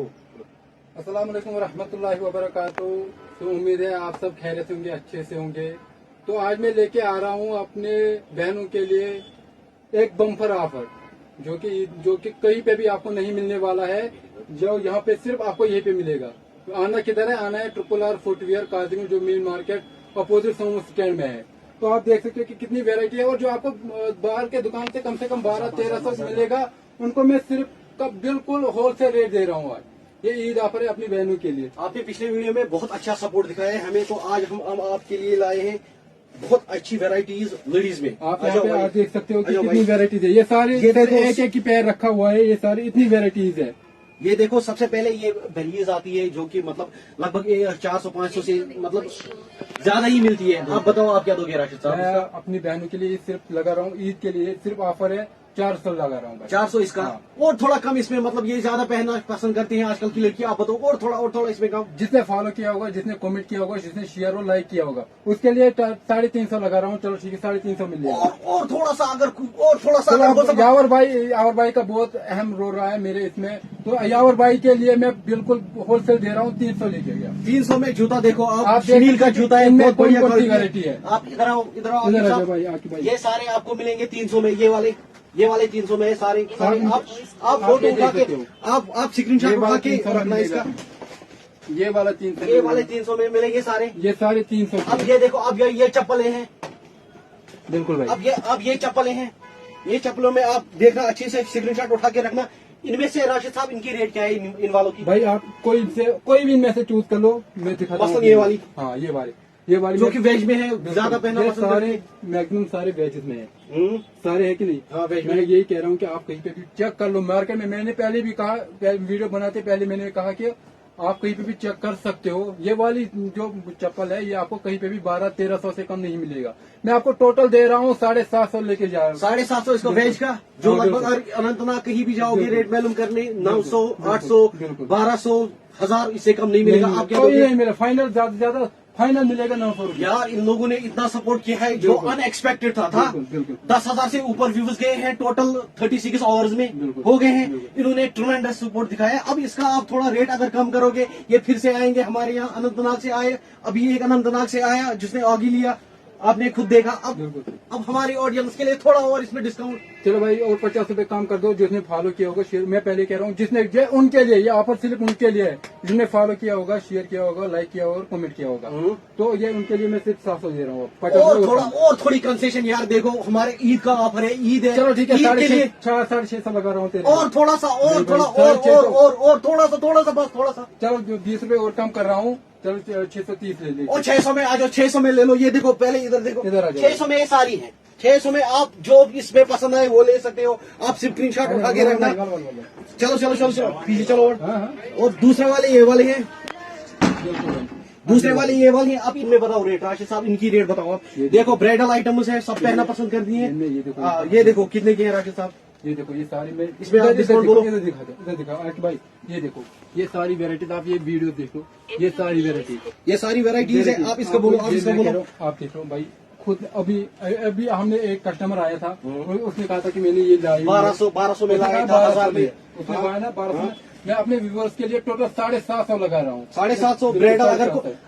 अस्सलाम वालेकुम रहमतुल्लाहि व बरकातुहू। तो उम्मीद है आप सब खैरियत होंगे, अच्छे से होंगे। तो आज मैं लेके आ रहा हूँ अपने बहनों के लिए एक बम्पर ऑफर, जो कि कहीं पे भी आपको नहीं मिलने वाला है, जो यहाँ पे सिर्फ आपको यहीं पे मिलेगा। तो आना किधर है? आना है RRR फुटवियर काजीगंज, जो मेन मार्केट अपोजिट समूह स्टैंड में है। तो आप देख सकते हो कि कितनी वेरायटी है, और जो आपको बाहर के दुकान से कम 1200-1300 मिलेगा, उनको मैं सिर्फ बिल्कुल होलसेल रेट दे रहा हूँ। आज ये ईद ऑफर है अपनी बहनों के लिए। आपने पिछले वीडियो में बहुत अच्छा सपोर्ट दिखाया है हमें, तो आज हम आपके लिए लाए हैं बहुत अच्छी वैरायटीज लेडीज में। आप यहाँ पे आज देख सकते हो कि कितनी वैरायटीज है। ये सारी एक एक की पैर रखा हुआ है, ये सारी इतनी वैरायटीज है। ये देखो, सबसे पहले ये बेलीज आती है, जो कि मतलब लगभग 400-500 से मतलब ज्यादा ही मिलती है। आप बताओ, आप क्या दोगे राशिद साहब? मैं अपनी बहनों के लिए सिर्फ लगा रहा हूँ, ईद के लिए सिर्फ ऑफर है 400 लगा रहा हूँ। 400 इसका। हाँ। और थोड़ा कम इसमें, मतलब ये ज्यादा पहनना पसंद करती हैं आजकल की लड़की। आप बताओ और थोड़ा इसमें कम। जिसने फॉलो किया होगा, जिसने कमेंट किया होगा, जिसने शेयर और लाइक किया होगा, उसके लिए 350 लगा रहा हूँ। चलो ठीक है, 350 मिल जाएगा। और थोड़ा सा अगर यावर भाई का बहुत अहम रोल रहा है मेरे इसमें। तो यावर भाई के लिए मैं बिल्कुल होलसेल दे रहा हूँ, 300 लेके गया। 300 में जूता देखो आप, देख शील का जूता है, इनमें बहुत बढ़िया कौन-कौन सी क्वालिटी वैरायटी है। आप इधर आओ इधर आ जाओ भाई, आके भाई। ये सारे आपको मिलेंगे 300 में। ये वाले 300 में है सारे। आप फोटो उठा के आप स्क्रीनशॉट उठा के रखना इसका। ये वाला 300, ये वाले 300 में मिलेंगे सारे। ये सारे 300। अब ये देखो, अब ये चप्पलें हैं। बिल्कुल भाई, अब ये चप्पलें हैं। ये चप्पलों में आप देखना, अच्छे से स्क्रीनशॉट उठा के रखना। इनमें से राशिद साहब, इनकी रेट क्या है इन वालों की? भाई आप कोई भी इनमें से चूज कर लो, मैं दिखाता हूँ। मसलन ये वाली, हाँ ये वाली जो कि वेज में है, ज्यादा पहनना पसंद सारे मैक्सिमम सारे वेजेस में है। सारे है कि नहीं? हाँ, वेज मैं यही कह रहा हूँ कि आप कहीं पे भी चेक कर लो मार्केट में। मैंने पहले भी कहा, वीडियो बनाते पहले मैंने कहा कि आप कहीं पे भी चेक कर सकते हो। ये वाली जो चप्पल है, ये आपको कहीं पे भी 1200-1300 से कम नहीं मिलेगा। मैं आपको टोटल दे रहा हूँ 750 लेके जा रहा हूँ। 750 इसको वेज का, जो लगभग अनंतनाग कहीं भी जाओगे रेट मालूम करने, 900, 800, 1200, 1000 इससे कम नहीं मिलेगा। आप क्या दोगे? नहीं मिलेगा, फाइनल ज्यादा से ज्यादा फाइनल मिलेगा 900 रुपये। यार, इन लोगों ने इतना सपोर्ट किया है जो अनएक्सपेक्टेड था। 10,000 से ऊपर व्यूज गए हैं टोटल 36 आवर्स में हो गए हैं। इन्होंने ट्रेमेंडस सपोर्ट दिखाया है। अब इसका आप थोड़ा रेट अगर कम करोगे, ये फिर से आएंगे हमारे यहाँ। अनंतनाग से आए, अभी एक अनंतनाग से आया जिसने आगे लिया, आपने खुद देखा। अब हमारी ऑडियंस के लिए थोड़ा और इसमें डिस्काउंट। चलो भाई, और 50 रुपए काम कर दो। जिसने फॉलो किया होगा, शेयर, मैं पहले कह रहा हूँ, जिसने उनके लिए ये ऑफर सिर्फ उनके लिए है, जिसने फॉलो किया होगा, शेयर किया होगा, लाइक किया होगा और कमेंट किया होगा। तो ये उनके लिए मैं सिर्फ 700 दे रहा हूँ। 50 और थोड़ी कंसेशन। यार देखो, हमारे ईद का ऑफर है, ईद है। चलो ठीक है, ईद के लिए 650 लगा रहा हूँ। और थोड़ा सा, और थोड़ा सा बस थोड़ा सा। चलो 20 रुपए और कम कर रहा हूँ। चलो 630 ले लीजिए। और 600 में आ जाओ, 600 में ले लो। ये देखो, पहले इधर देखो, इधर आ जाओ। 600 में ये सारी है। 600 में आप जो इसमें पसंद आए वो ले सकते हो। आप स्क्रीनशॉट उठा के रखना। चलो पीछे चलो। और दूसरे वाले ये वाले हैं, दूसरे वाले ये वाले हैं। आप इनमें बताओ रेट, राशिद साहब इनकी रेट बताओ आप। देखो, ब्राइडल आइटम्स है, सब पहनना पसंद करती है। ये देखो कितने की है राशिद साहब? ये देखो, ये सारी में इसमें आप डिस्काउंट बोलो। इधर दिखा आके भाई, ये देखो, ये सारी वेराइटीज। आप ये वीडियो देखो, ये सारी वेराइटीज है। आप इसका बोलो, आप इसका बोलो। आप देखो भाई खुद। अभी हमने एक कस्टमर आया था, उसने कहा था कि मैंने ये लाई 1200 में लाया था, 1000 में उसने कहा ना 1200। मैं अपने व्यूवर्स के लिए टोटल 750 लगा रहा हूँ। 750 ब्राइडल।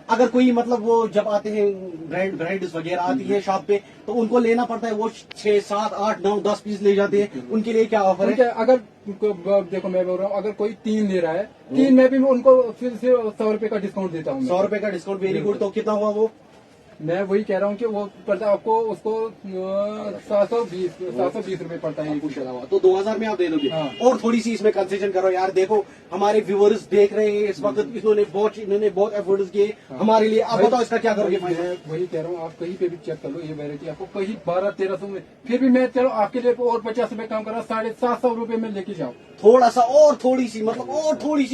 अगर कोई मतलब वो जब आते हैं ब्राइड्स वगैरह आती है शॉप पे, तो उनको लेना पड़ता है। वो 6, 7, 8, 9, 10 पीस ले जाते हैं। उनके लिए क्या ऑफर है? अगर देखो, मैं बोल रहा हूँ, अगर कोई 3 ले रहा है, 3 में भी मैं उनको फिर से 100 रुपए का डिस्काउंट देता हूँ। 100 रुपए का डिस्काउंट, वेरी गुड। तो कितना हुआ वो? मैं वही कह रहा हूँ कि वो पड़ता है आपको, उसको 720 रुपए पड़ता है कुछ अलावा। तो 2000 में आप दे दोगे। हाँ। और थोड़ी सी इसमें कंसेशन करो यार। देखो, हमारे व्यूअर्स देख रहे हैं इस वक्त, इन्होंने बहुत एफर्ट्स किए हमारे लिए। आप बताओ इसका क्या करोगे? मैं वही कह रहा हूँ, आप कहीं पे भी चेक कर लो, ये वेरायटी आपको कहीं 1200-1300 में। फिर भी मैं चलो आपके लिए और 50 रुपए कम कर रहा हूँ, 750 रुपए में लेके जाओ। थोड़ा सा और थोड़ी सी, मतलब और थोड़ी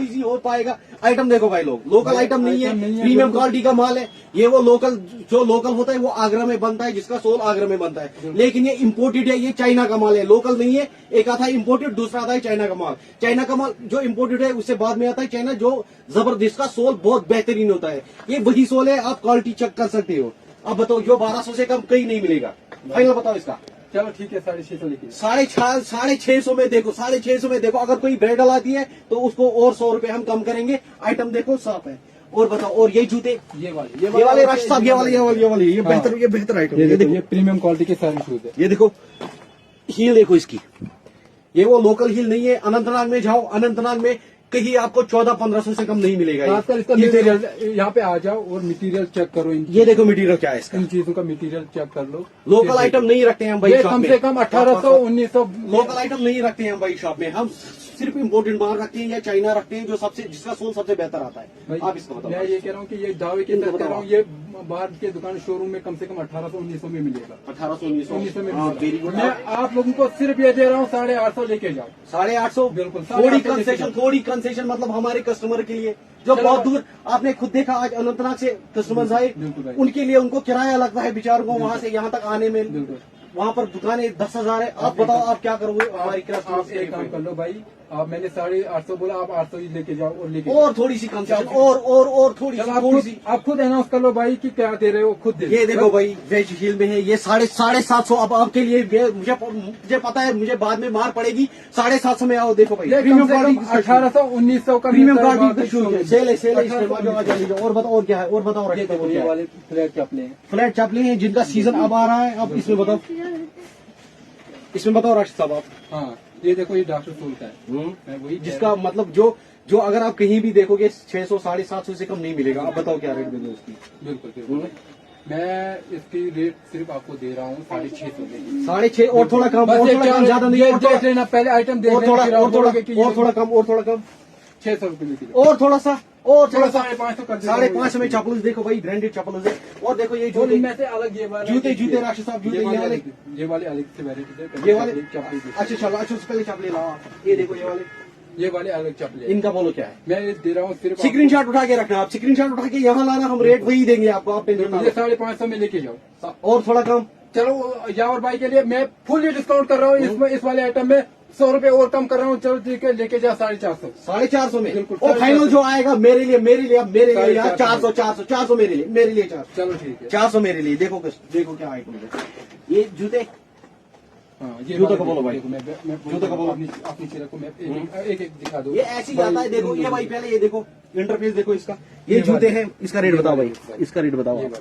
सी हो पाएगा। आइटम देखो भाई, लोकल आइटम नहीं है, प्रीमियम क्वालिटी का माल है। ये वो लोकल, जो लोकल होता है वो आगरा में बनता है, जिसका सोल आगरा में बनता है। लेकिन ये इम्पोर्टेड है, ये चाइना का माल है, लोकल नहीं है। एक आता है इम्पोर्टेड, दूसरा आता है चाइना का माल। चाइना का माल जो इम्पोर्टेड है उससे बाद में आता है चाइना, जो जबरदस्त का सोल बहुत बेहतरीन होता है। ये वही सोल है, आप क्वालिटी चेक कर सकते हो। अब बताओ, जो 1200 से कम कहीं नहीं मिलेगा। फाइनल बताओ इसका। चलो ठीक है, 650 लेके जाओ। 650 में देखो, 650 में देखो। अगर कोई ब्राइडल आती है तो उसको और 100 रुपए हम कम करेंगे। आइटम देखो साफ है। और बताओ, और ये जूते, ये वाले ये वाले राशिद साहब, ये बेहतर आइटम। ये देखो, ये प्रीमियम क्वालिटी के सारे शूज है। ये देखो हील देखो इसकी, ये वो लोकल हील नहीं है। अनंतनाग में जाओ, अनंतनाग में कहीं आपको 1400-1500 से कम नहीं मिलेगा। खासकर इसका मटेरियल, यहाँ पे आ जाओ और मटेरियल चेक करो। ये देखो मटेरियल क्या है इसका, इन चीजों का मटेरियल चेक कर लो। लोकल आइटम नहीं रखते हैं हम भाई ये शॉप कम में। से कम 1800-1900 लोकल आइटम नहीं रखते हैं हम भाई शॉप में। हम सिर्फ इम्पोर्टेड माल रखते हैं या चाइना रखते हैं, जो सबसे जिसका सोल सबसे बेहतर आता है। भाई, आप इसको बताओ। मैं ये कह रहा हूँ कि ये दावे के तहत कह रहा हूँ, ये बाहर के दुकान शोरूम में कम से कम 1800-1900 में मिलेगा। 1800-1900 में हाँ, वेरी गुड। मैं आप लोगों को सिर्फ ये दे रहा हूँ 850 लेके जाओ। 850 बिल्कुल, थोड़ी 850 कंसेशन, थोड़ी कंसेशन मतलब हमारे कस्टमर के लिए जो बहुत दूर, आपने खुद देखा आज अनंतनाग से कस्टमर्स आए, बिल्कुल भाई। उनके लिए उनको किराया लगता है बेचारों को वहाँ से यहाँ तक आने में। बिल्कुल। वहाँ पर दुकानें 10,000 है। आप बताओ आप क्या करोगे हमारी आप एक काम कर लो भाई, आप मैंने 850 बोला, आप 800 ही लेके जाओ और लेके और थोड़ी सी कंसेशन, और थोड़ी चलो सी। आप खुद अनाउंस कर लो भाई कि क्या दे रहे हो, खुद दे। ये देखो भाई, वेज हील में है ये 750। अब आपके लिए मुझे पता है, मुझे बाद में मार पड़ेगी। 750 में आओ, देखो भाई प्रीमियम 1800-1900 का प्रीमियम मिलता है क्वालिटी बाहर शूज है। सेल है, सेल है इसमें। और बताओ और क्या है, और बताओ ये देखो, ये वाले फ्लैट चपले हैं। फ्लैट चपले हैं जिनका सीजन अब आ रहा है। अब इसमें बताओ, इसमें बताओ राशिद साहब आप। हाँ, ये देखो, ये डॉक्टर सोल का है। मैं वही जिसका मतलब जो अगर आप कहीं भी देखोगे 600 750 से कम नहीं मिलेगा। आप बताओ क्या रेट दोगे उसकी। बिल्कुल बिल्कुल। मैं इसकी रेट सिर्फ आपको दे रहा हूँ 650। 6.5 और थोड़ा कम, और थोड़ा कम, ज्यादा नहीं। और देख लेना, पहले आइटम देख थोड़ा लेना, और थोड़ा कम 600 रुपये लेके और थोड़ा सा 550 कर देता हूँ। 550 में चप्पल देखो भाई, ब्रांडेड चप्पल है। और देखो ये और जूते, इनमें से अलग ये वाला जूते राशिद साहब, जूते ये वाले अलग से वैरायटी है। ये वाले चप्पल, अच्छा चलो, अच्छा पहले चप्पल लाओ आप। ये देखो ये वाले अलग चप्पल। इनका बोलो क्या है। मैं ये दे रहा हूँ सिर्फ स्क्रीनशॉट उठा के रखना, आप स्क्रीनशॉट उठा के यहाँ लाना, हम रेट वही देंगे आपको। आप टेंशन ना ये 550 में लेके जाओ। लो। और थोड़ा कम चलो, यावर भाई के लिए मैं फुल डिस्काउंट कर रहा हूँ। इसमें इस वाले आइटम में 100 रुपए और कम कर रहा हूँ। चलो ठीक है, लेके जाओ 450। 450 में। बिल्कुल, और फाइनल जो आएगा मेरे लिए यार 450 400 मेरे लिए 400। चलो ठीक है। 400 मेरे लिए। देखो क्या आइटम है ये जूते। हाँ, ये जूतों वाले का बोलो भाई। देखो, मैं जूतों का बोलो। अपनी चीज़ को मैं एक दिखा दो। ये ऐसे ही आता है। देखो ये भाई, पहले ये देखो इंटरफेस देखो इसका। ये जूते हैं, इसका रेट बताओ भाई, इसका रेट बताओ ये आप।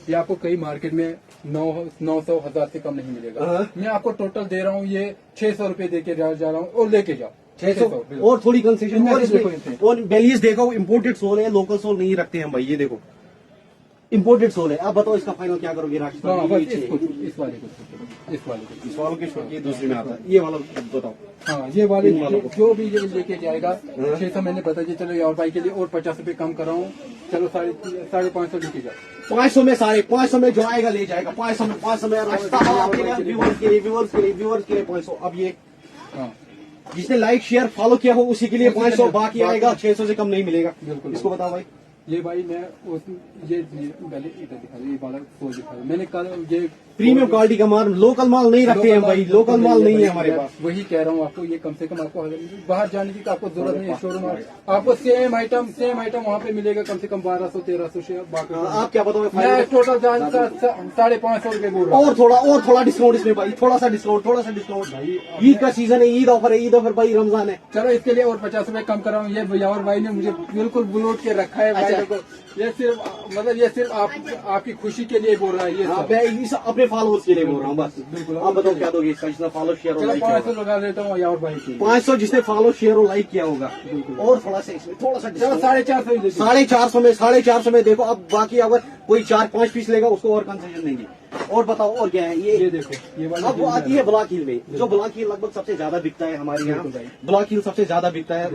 ये आपको कई मार्केट में 900 1000 से कम नहीं मिलेगा। हाँ। मैं आपको टोटल दे रहा हूँ ये 600 रुपए दे के जा रहा हूँ और लेके जाओ 600 बिल्कुल। और थोड़ी कंसेशन। इनमें और से देखो इसमें इनसे। और बेलीज देखो, इम्पोर्टेड सोल है, लोकल सोल नहीं रखते हैं भाई। ये देखो इम्पोर्टेड सोल है। आप बताओ इसका फाइनल क्या करोगे राशिद साहब। हाँ, बस ये इसको, इस वाले को, इस वाले को। इस वालों के छोड़ के दूसरे में आता है। ये वाला बताओ। हाँ, ये वाले इन वालों को। जो भी ये लेके जाएगा हाँ। 600 मैंने बता दिया। चलो यार भाई के लिए और 50 रुपए कम कर रहा हूँ। चलो 550 लेके जाओ। 500 में 550 में जो आएगा ले जाएगा। 500 में राशिद साहब आपके लिए, व्यूअर्स के लिए 500। अब ये हाँ, जिसने लाइक शेयर फॉलो किया हो उसी के लिए 500, बाकी आएगा 600 से कम नहीं मिलेगा। बिल्कुल। इसको बताओ भाई। ये भाई मैं ये पहले इधर दिखा दो, ये वाला सोल दिखा दो। मैंने कल ये प्रीमियम क्वालिटी का माल, लोकल माल नहीं रखते हैं भाई, लोकल माल नहीं है हमारे पास। वही कह रहा हूँ आपको, ये कम से कम आपको बाहर जाने की आपको जरूरत नहीं है। शोरूम आपको सेम आइटम वहाँ पे मिलेगा कम से कम 1200-1300 से। बाकी आप क्या बताओ मैं टोटल 550 रुपए बोल रहा हूँ। और थोड़ा डिस्काउंट इसमें भाई, थोड़ा सा डिस्काउंट भाई। ईद का सीजन है, ईद ऑफर भाई, रमजान है। चलो इसके लिए और 50 रुपए कम कर रहा हूँ। ये यावर भाई ने मुझे बिल्कुल बुलोट के रखा है भाई। अच्छा। देखो, ये सिर्फ आपकी खुशी के लिए बोल रहा है ये सब। मैं इस अपने फॉलोअर्स के लिए बोल रहा हूँ बस। बिल्कुल। आप बताओ क्या दोगे इसका, जिसने फॉलो शेयर और चलो लाइक किया 500 लगा देता हूँ यावर भाई के लिए। 500 जिसने फॉलो शेयर और लाइक किया होगा। बिल्कुल। और थोड़ा सा इसमें थोड़ा सा चलो डिस्काउंट। 450 ही दे दीजिए। 450 में देखो। अब बाकी अगर कोई 4-5 पीस लेगा उसको और कंसेशन देंगे। और बताओ और क्या है ये देखो, ये वाली अब वो आती है ब्लॉक हील में। जो ब्लॉक हील लगभग सबसे ज्यादा बिकता है हमारे यहाँ। बिल्कुल भाई। ब्लॉक हील सबसे ज्यादा बिकता है,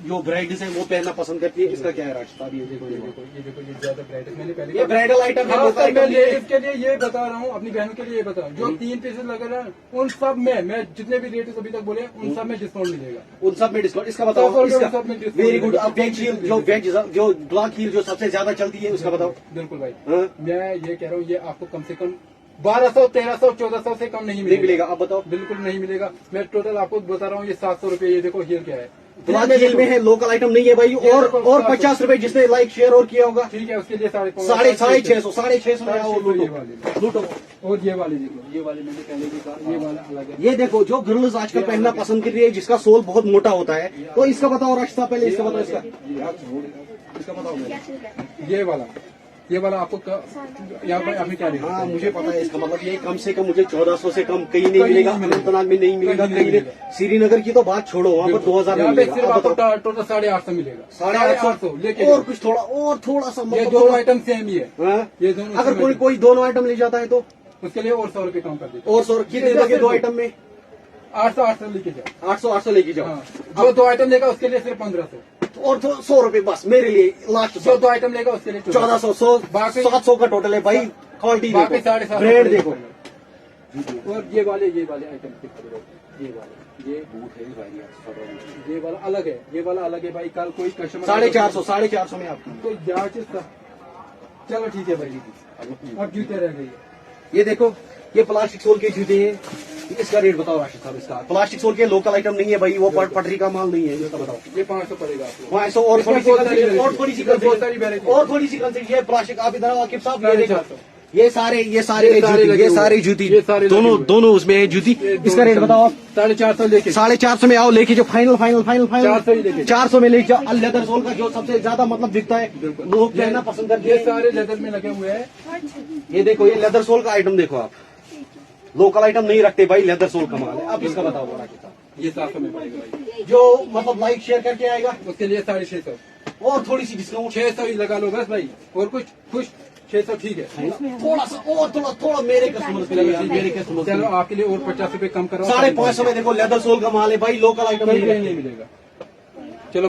जो ब्राइड्स है वो पहनना पसंद करती है। इसका क्या है राशिद साहब। ये देखो ये ज्यादा ब्राइट है। मैंने पहले ये ब्राइडल आइटम है। हाँ, मैं लेडीज के लिए ये बता रहा हूँ, अपनी बहनों के लिए ये बता रहा हूँ। जो 3 पीसेस लगे ना, उन सब में मैं जितने भी रेट अभी तक बोले उन सब में डिस्काउंट मिलेगा। उन सब में डिस्काउंट। इसका बताओ। 100 रुपए इसका सब में डिस्काउंट वेरी गुड। मिलेगा। अब वेज हील जो ब्लॉक हील जो सबसे ज्यादा चलती है उसका बताओ। बिल्कुल भाई। हाँ? मैं ये कह रहा हूँ, ये आपको कम से कम 1200, 1300, 1400 से कम नहीं नहीं मिलेगा। मिलेगा। अब बताओ। बिल्कुल नहीं मिलेगा। मैं टोटल आपको बता रहा हूँ, ये 700 रुपए। ये देखो हील क्या है, गुलाबी जेल में है, लोकल आइटम नहीं है भाई। और 50 रुपए जिसने लाइक शेयर और किया होगा, ठीक है, उसके लिए 650 650 में आओ लूटो। और ये वाली देख लो, ये वाली मैंने पहले भी कहा, ये वाला अलग है। ये देखो जो गर्ल्स आजकल पहनना पसंद कर रही है, जिसका सोल बहुत मोटा होता है, तो इसका बताओ राशिद साहब, पहले इसका बताओ, इसका बताओ मेरे। ये वाला आपको यहाँ पर आपने क्या लिखा? हाँ मुझे पता है इसका मतलब, ये कम से कम मुझे 1400 से कम कहीं नहीं मिलेगा, अनंतनाग में नहीं मिलेगा, कहीं नहीं। श्रीनगर की तो बात छोड़ो, वहाँ पर 2000 में मिलेगा। टोटल 850 मिलेगा, 850 लेके और कुछ थोड़ा सा ये दोनों आइटम सेम ही है। हाँ? ये दोनों अगर कोई दोनों आइटम ले जाता है तो उसके लिए और 100 रुपए कम कर देते, और 100 कितने लगे दो आइटम में? 800 लेके जाओ, 800 लेके जाओ। हाँ। जो दो आइटम लेगा उसके लिए सिर्फ 1500, और 100 रुपए बस मेरे लिए लास्ट। जो दो आइटम लेगा उसके लिए 1400, बाकी 700 का टोटल है भाई। क्वालिटी बाकी देखो, 750 ब्रांड देखो। और ये वाले आइटम, ये बूट है भाई, ये वाला अलग है, ये वाला अलग है भाई। कल कोई कस्टमर 450 में आपको तो जांच चलो ठीक है भाई, अब जूते रह गए। ये देखो, ये प्लास्टिक सोल के जूते हैं, इसका रेट बताओ राशिद साहब। इसका प्लास्टिक सोल के लोकल आइटम नहीं है भाई, वो पटरी का माल नहीं है, इसका बताओ। ये 500 पड़ेगा आपको, 500 और थोड़ी सी बहुत सारी कंसेशन, variety, और थोड़ी सी बहुत कंसेशन, सारी variety। और थोड़ी सी कंसेशन। ये प्लास्टिक आप इधर आकिब साहब, ये देखो, 450। ये सारे ये सारे जूती, ये सारे लगे हुए। दोनों उसमें है जूती। इसका रेट बताओ आप। 450 लेके 450 में आओ, लेके जो फाइनल 400 ही लेके 400 में लेके जाओ। लेदर सोल का जो सबसे ज्यादा मतलब दिखता है, लोग पहनना पसंद करते ये हैं। सारे लेदर में लगे हुए हैं। ये देखो, ये लेदर सोल का आइटम देखो आप, लोकल आइटम नहीं रखते भाई, लेदर सोल कमाल है। अब इसका बताओ राशिद साहब। ये 700 में पड़ेगा भाई, जो मतलब लाइक शेयर करके आएगा, उसके लिए 650, और थोड़ी सी डिस्काउंट, 600 ही लगा लो बस भाई, और कुछ खुश 600 ठीक है। थोड़ा सा और थोड़ा मेरे कस्टमर के लिए, मेरे कस्टमर। चलो आपके लिए और 50 रुपए कम करो। 550 में देखो, लेदर सोल का माल है भाई, लोकल आइटम कहीं नहीं नहीं मिलेगा।